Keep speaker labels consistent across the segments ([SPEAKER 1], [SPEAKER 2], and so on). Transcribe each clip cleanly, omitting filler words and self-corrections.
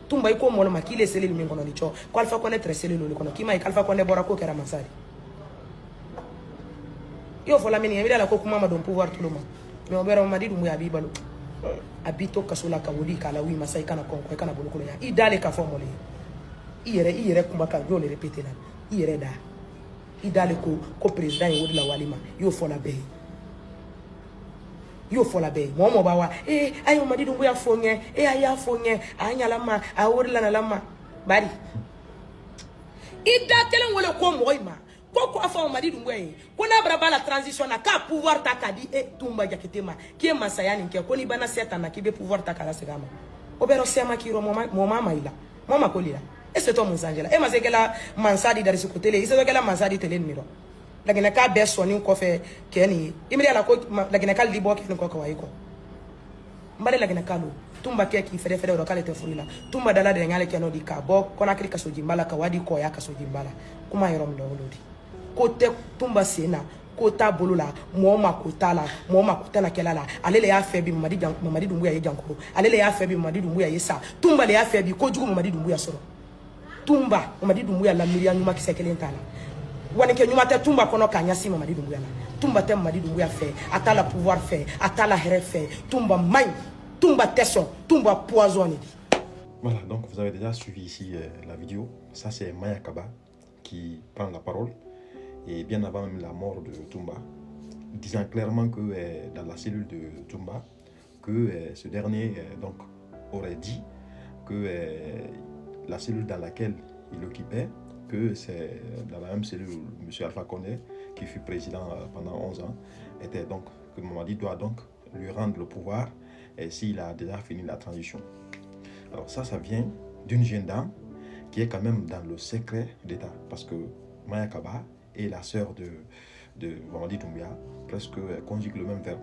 [SPEAKER 1] Tumba iko molo ma kile sele mi ngono licho. Ko Alpha Condé tre sele lo kono. Kima Alpha Condé bora ko kera masari. Yo fola mini yamira la ko kuma ma don pouvoir tout le monde. Mais on verra Mamadi Doumbouya abibalo. Abito kasola ka wodi kala wi masai kana konko kana bolokolo ya. I dale ka formole. Iyere kumba ka yo le répéter là. Iyere da. I dale ko président yodi la walima. Yo fola be. Yo fola be. Momo bawa. Ayo Mamadi Doumbouya fonye. Aya fonye. Anya lama. A wodi la na lama. Bari. I da telen wole ko moima. Pourquoi afa Mamadi Doumbouya ko na braba la transition na ka pouvoir ta kadi Tumba Jakitema qui est masayani nke ko ni bana seta na ki be pouvoir ta kala segama obero sema ki ro mama ila mama kolila c'est toi mon angela e mazekela mansadi dari su kotele iso kela mansadi tele miro lagina ka be soni ko fe keni imri ala ko lagina ka libo keni ko ko wayiko mbale lagina kalo Tumba ke ki fere ro kale te fulila Tumba dala de ngale keno di ka bo kona kri ka sojimbala ka wadi ko ya ka sojimbala kuma yoro mdo lodi côté Tumba sena kota bolula moma kota la moma kota na kela la ale le ya fait bi Mamadi Doumbouya ye jankoro ale le ya fait bi Mamadi Doumbouya ye sa Tumba le ya fait bi ko jugu Mamadi Doumbouya soro Tumba Mamadi Doumbouya la miria nyuma kisekele ntala wani ke nyuma te Tumba kono kanya si Mamadi Doumbouya la Tumba te Mamadi Doumbouya fait atala pouvoir fait atala here fait Tumba main Tumba tesson Tumba poisonné.
[SPEAKER 2] Voilà, donc vous avez déjà suivi ici la vidéo. Ça c'est Maya Kaba qui prend la parole. Et bien avant même la mort de Tumba, disant clairement que dans la cellule de Tumba, que ce dernier donc aurait dit que la cellule dans laquelle il occupait, que c'est dans la même cellule où M. Alpha Condé, qui fut président pendant 11 ans, était donc que Mamadi doit donc lui rendre le pouvoir s'il a déjà fini la transition. Alors ça vient d'une jeune dame qui est quand même dans le secret d'État, parce que Maya Kaba et la sœur de Mamadi Doumbouya presque conjuguent le même verbe.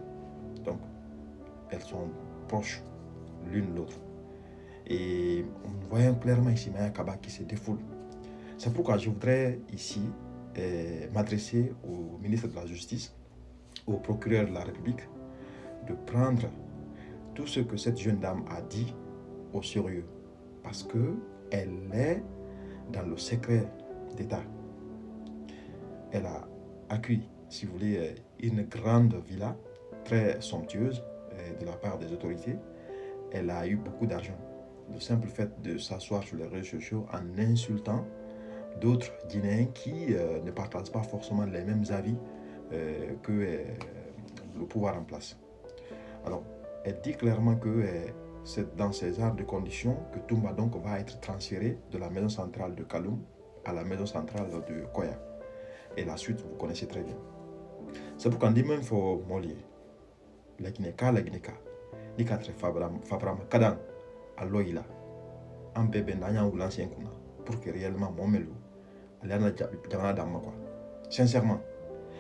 [SPEAKER 2] Donc, elles sont proches l'une de l'autre. Et on voit clairement ici Maya Kaba qui se défoule. C'est pourquoi je voudrais ici m'adresser au ministre de la Justice, au procureur de la République, de prendre tout ce que cette jeune dame a dit au sérieux. Parce qu'elle est dans le secret d'État. Elle a acquis, si vous voulez, une grande villa très somptueuse de la part des autorités. Elle a eu beaucoup d'argent. Le simple fait de s'asseoir sur les réseaux sociaux en insultant d'autres Guinéens qui ne partagent pas forcément les mêmes avis que le pouvoir en place. Alors, elle dit clairement que c'est dans ces genres de conditions que Tumba donc va être transféré de la maison centrale de Kaloum à la maison centrale de Koya. Et la suite, vous connaissez très bien. C'est pourquoi on dit même faut molier. La Guinéka, ni quatre Fabrama, Kadan, Aloïla, un bébé n'ayant ou l'ancien kuna, pour que réellement mon melo, Aliana Djamana Damakwa. Sincèrement.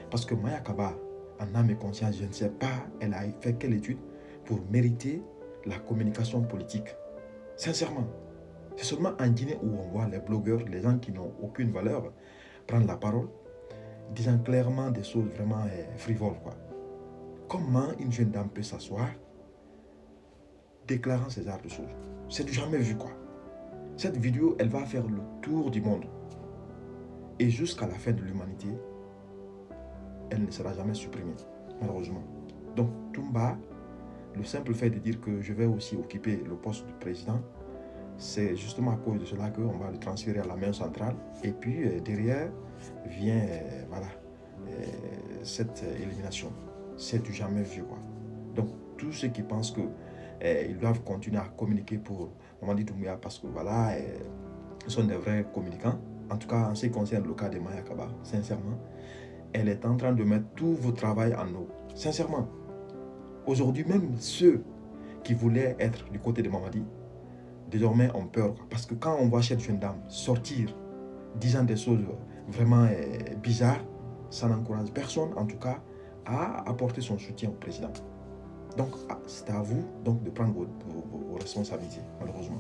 [SPEAKER 2] Parce que Maya Kaba, en âme et conscience, je ne sais pas, elle a fait quelle étude pour mériter la communication politique. Sincèrement. C'est seulement en Guinée où on voit les blogueurs, les gens qui n'ont aucune valeur, prendre la parole, disant clairement des choses vraiment frivoles, quoi. Comment une jeune dame peut s'asseoir déclarant ces genres de choses? C'est du jamais vu, quoi. Cette vidéo, elle va faire le tour du monde. Et jusqu'à la fin de l'humanité, elle ne sera jamais supprimée, malheureusement. Donc, Tumba, le simple fait de dire que je vais aussi occuper le poste de président, c'est justement à cause de cela qu'on va le transférer à la maison centrale. Et puis, derrière, vient cette élimination. C'est du jamais vu, quoi. Donc, tous ceux qui pensent qu'ils doivent continuer à communiquer pour Mamadi Doumbouya parce que voilà, ils sont des vrais communicants. En tout cas, en ce qui concerne le cas de Maya Kaba, sincèrement, elle est en train de mettre tout votre travail en eau. Sincèrement. Aujourd'hui, même ceux qui voulaient être du côté de Mamadi, désormais ont peur. Parce que quand on voit cette jeune dame sortir, disant des choses vraiment bizarres, ça n'encourage personne, en tout cas, à apporter son soutien au président. Donc, c'est à vous donc, de prendre vos responsabilités, malheureusement.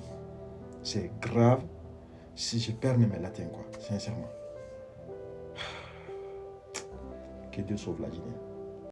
[SPEAKER 2] C'est grave si je perds mes latins, quoi, sincèrement. Que Dieu sauve la Guinée.